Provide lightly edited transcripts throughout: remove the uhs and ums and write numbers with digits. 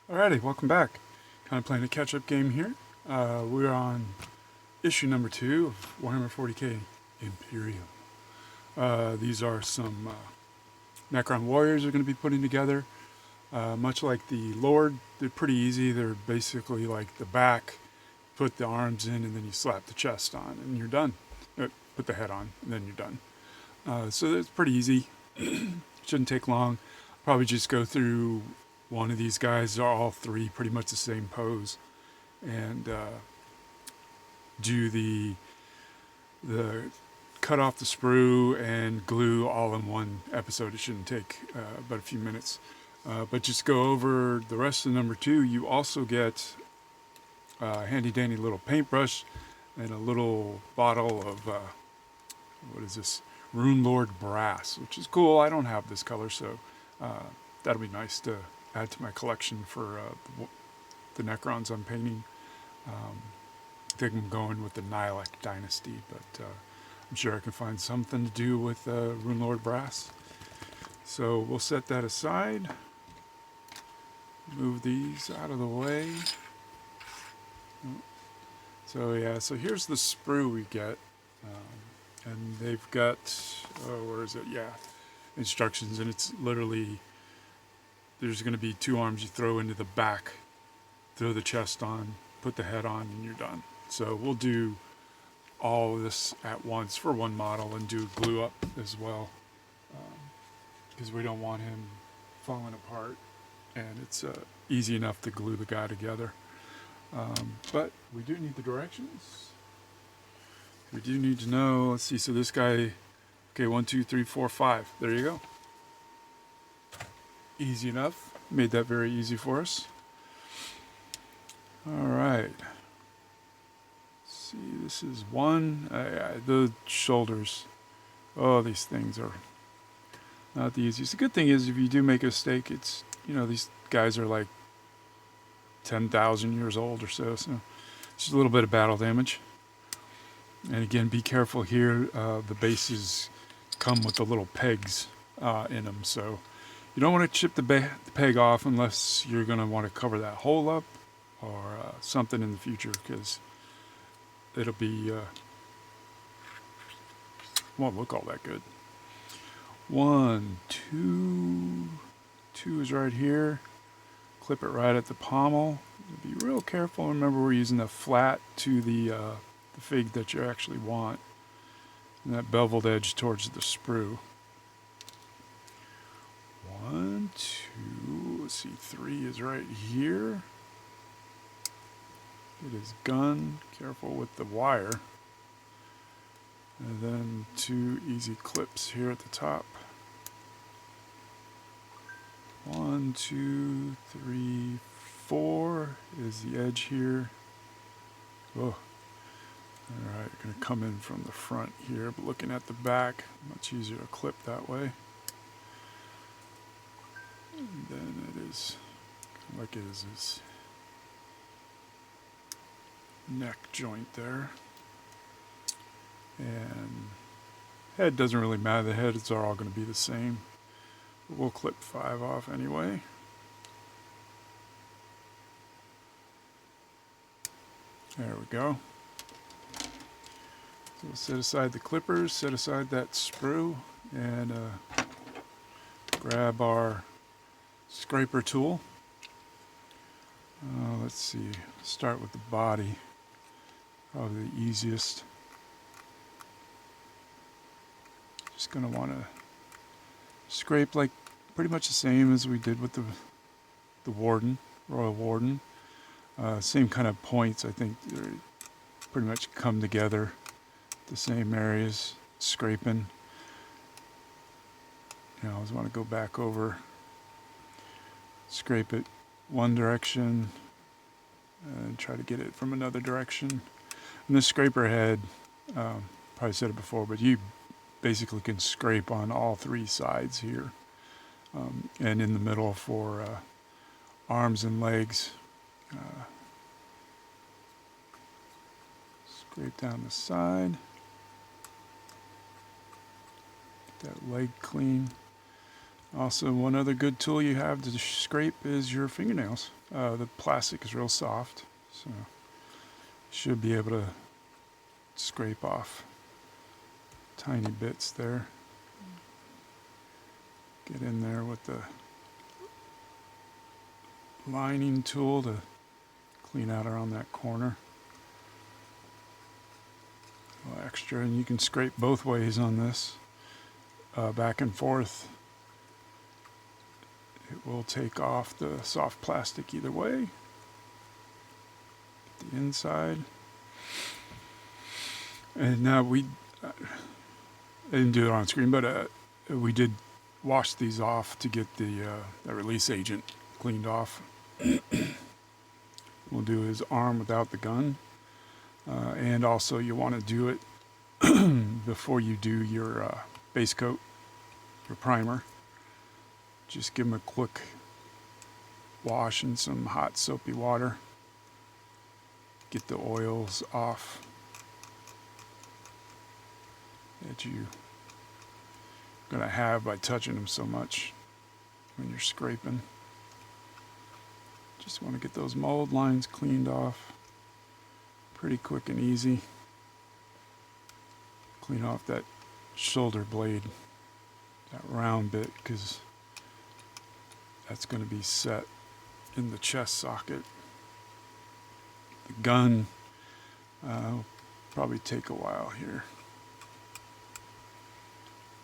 Alrighty, welcome back. Kind of playing a catch-up game here. We're on issue number 2 of Warhammer 40k Imperium. These are some Necron Warriors we're going to be putting together. Much like the Lord, they're pretty easy. They're basically like the back, put the arms in, and then you slap the chest on, and you're done. Put the head on, and then you're done. So it's pretty easy. Shouldn't take long. Probably just go through one of these guys, are all three pretty much the same pose, and do the cut off the sprue and glue all in one episode. It shouldn't take but a few minutes, but just go over the rest of number 2. You also get a handy dandy little paintbrush and a little bottle of what is this, Rune Lord brass, which is cool. I don't have this color, so that'll be nice to add to my collection for the Necrons I'm painting. I think I'm going with the Nihilak dynasty, but I'm sure I can find something to do with Rune Lord brass. So we'll set that aside. Move these out of the way. So yeah, so here's the sprue we get. And they've got, where is it? Yeah, instructions, and it's literally, there's going to be 2 arms you throw into the back, throw the chest on, put the head on, and you're done. So we'll do all of this at once for one model and do glue up as well, because we don't want him falling apart, and it's easy enough to glue the guy together. But we do need the directions. We do need to know, let's see, so this guy, okay, 1, 2, 3, 4, 5. There you go. Easy enough. Made that very easy for us. Alright. See, this is 1. The shoulders. Oh, these things are not the easiest. The good thing is, if you do make a mistake, it's, these guys are like 10,000 years old or so, so just a little bit of battle damage. And again, be careful here. The bases come with the little pegs in them, so you don't want to chip the peg off unless you're going to want to cover that hole up or something in the future, because it'll be won't look all that good. 1, 2, 2 is right here. Clip it right at the pommel. Be real careful. Remember, we're using the flat to the fig that you actually want, and that beveled edge towards the sprue. 1, 2, let's see, 3 is right here. Get his gun, careful with the wire. And then 2 easy clips here at the top. 1, 2, 3, 4 is the edge here. Oh. Alright, going to come in from the front here, but looking at the back, much easier to clip that way. And then it is like it is his neck joint there. And head doesn't really matter, the heads are all going to be the same. But we'll clip 5 off anyway. There we go. So we'll set aside the clippers, set aside that sprue, and grab our scraper tool. Let's see, start with the body, probably the easiest. Just going to want to scrape like pretty much the same as we did with the Warden, Royal Warden. Same kind of points, I think, pretty much come together. The same areas, scraping. I always want to go back over, scrape it one direction, and try to get it from another direction. And the scraper head, probably said it before, but you basically can scrape on all 3 sides here, and in the middle for arms and legs. Scrape down the side. Get that leg clean. Also, one other good tool you have to scrape is your fingernails. The plastic is real soft, so you should be able to scrape off tiny bits there. Get in there with the lining tool to clean out around that corner. A little extra, and you can scrape both ways on this, back and forth. It will take off the soft plastic either way. Get the inside. And now I didn't do it on screen, but we did wash these off to get the release agent cleaned off. We'll do his arm without the gun. And also you want to do it before you do your base coat, your primer. Just give them a quick wash in some hot soapy water. Get the oils off that you're going to have by touching them so much when you're scraping. Just want to get those mold lines cleaned off. Pretty quick and easy. Clean off that shoulder blade, that round bit, because that's going to be set in the chest socket. The gun will probably take a while here.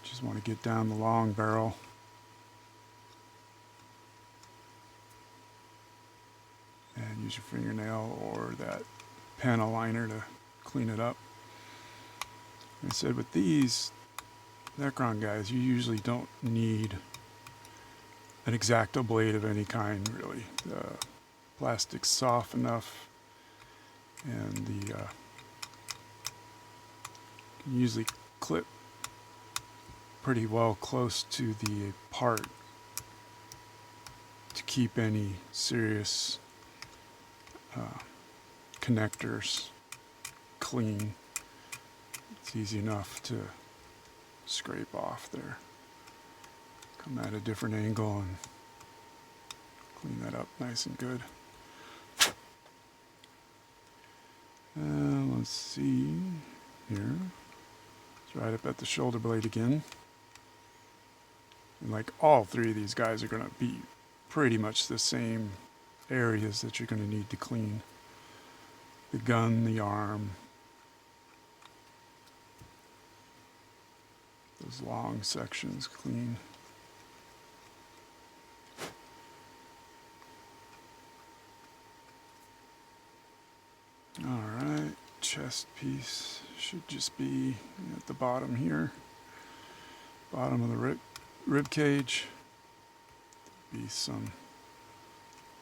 Just want to get down the long barrel. And use your fingernail or that pen aligner to clean it up. Like I said, with these Necron guys, you usually don't need an X-Acto blade of any kind, really. The plastic's soft enough, and the can usually clip pretty well close to the part to keep any serious connectors clean. It's easy enough to scrape off there. Come at a different angle and clean that up nice and good. Let's see here. It's right up at the shoulder blade again. And like all three of these guys are going to be pretty much the same areas that you're going to need to clean. The gun, the arm, those long sections clean. Alright, chest piece should just be at the bottom here. Bottom of the rib cage. Be some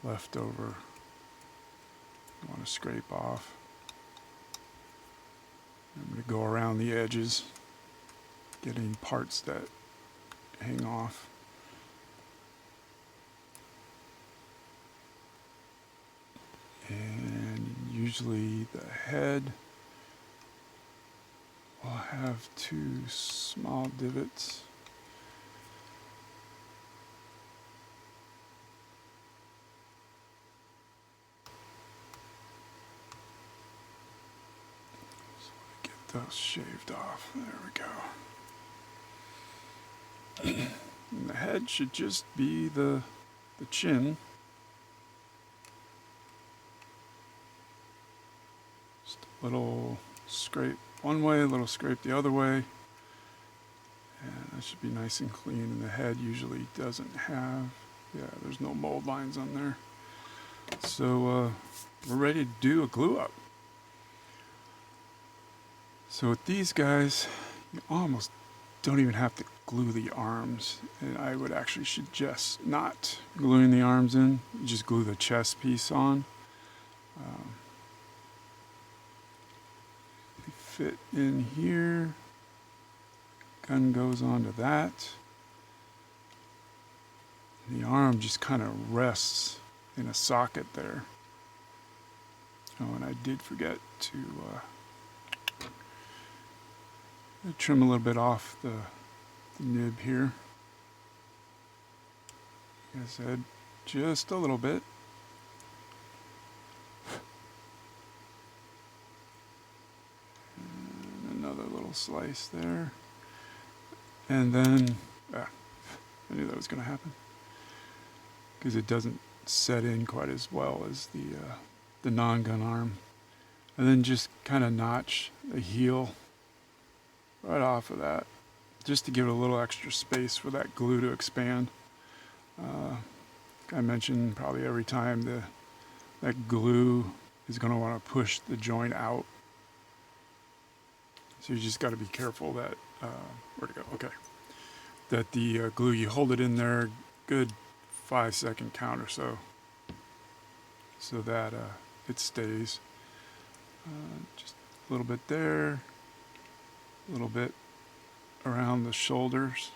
leftover you want to scrape off. I'm going to go around the edges, getting parts that hang off. And usually the head will have two small divots. Those shaved off. There we go. And the head should just be the chin. Just a little scrape one way, a little scrape the other way. And that should be nice and clean. And the head usually doesn't have, there's no mold lines on there. So we're ready to do a glue up. So with these guys, you almost don't even have to glue the arms. And I would actually suggest not gluing the arms in. You just glue the chest piece on. They fit in here. Gun goes onto that. And the arm just kind of rests in a socket there. Oh, and I did forget to trim a little bit off the nib here. like I said, just a little bit. And another little slice there. And then, I knew that was going to happen. Because it doesn't set in quite as well as the non-gun arm. And then just kind of notch the heel right off of that, just to give it a little extra space for that glue to expand. I mentioned probably every time that glue is going to want to push the joint out. So you just got to be careful that, where'd it go? Okay. That the glue, you hold it in there, good 5-second count or so, so that it stays. Just a little bit there, a little bit around the shoulders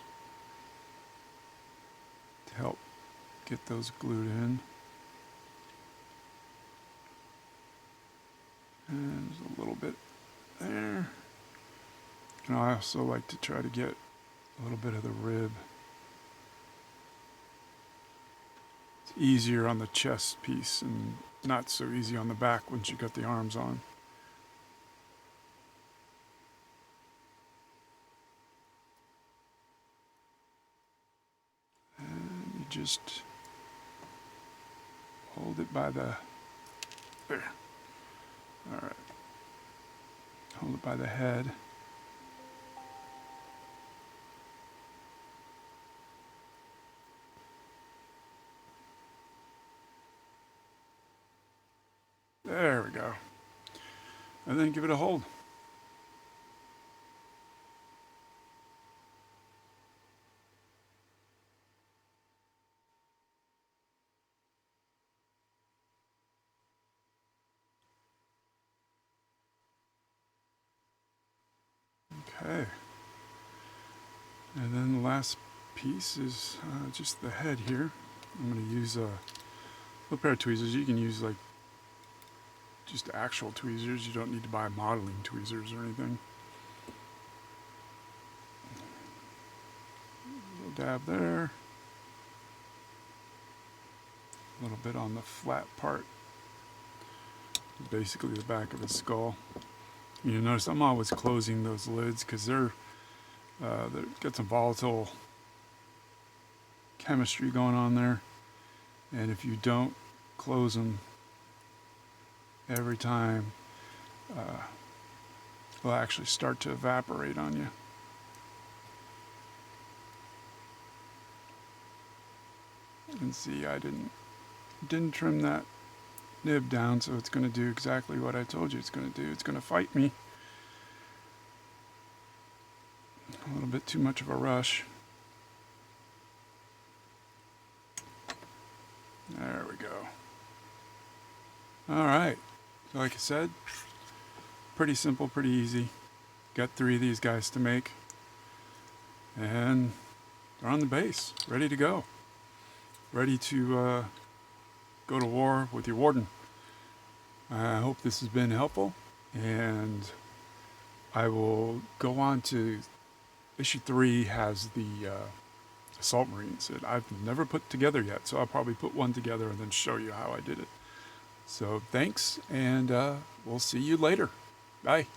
to help get those glued in. And there's a little bit there. And I also like to try to get a little bit of the rib. It's easier on the chest piece and not so easy on the back once you got the arms on. And you just hold it by the, there. All right. Hold it by the head. There we go. And then give it a hold. Okay. And then the last piece is just the head here. I'm going to use a little pair of tweezers. You can use like just actual tweezers. You don't need to buy modeling tweezers or anything. A little dab there. A little bit on the flat part. Basically the back of his skull. You notice I'm always closing those lids because they've got some volatile chemistry going on there. And if you don't close them every time, will actually start to evaporate on you. You can see I didn't trim that nib down, so it's going to do exactly what I told you it's going to do. It's going to fight me. A little bit too much of a rush. There we go. All right. So like I said, pretty simple, pretty easy. Got 3 of these guys to make. And they're on the base, ready to go. Ready to go to war with your warden. I hope this has been helpful. And I will go on to issue 3 has the Assault Marines that I've never put together yet. So I'll probably put one together and then show you how I did it. So thanks, and we'll see you later. Bye.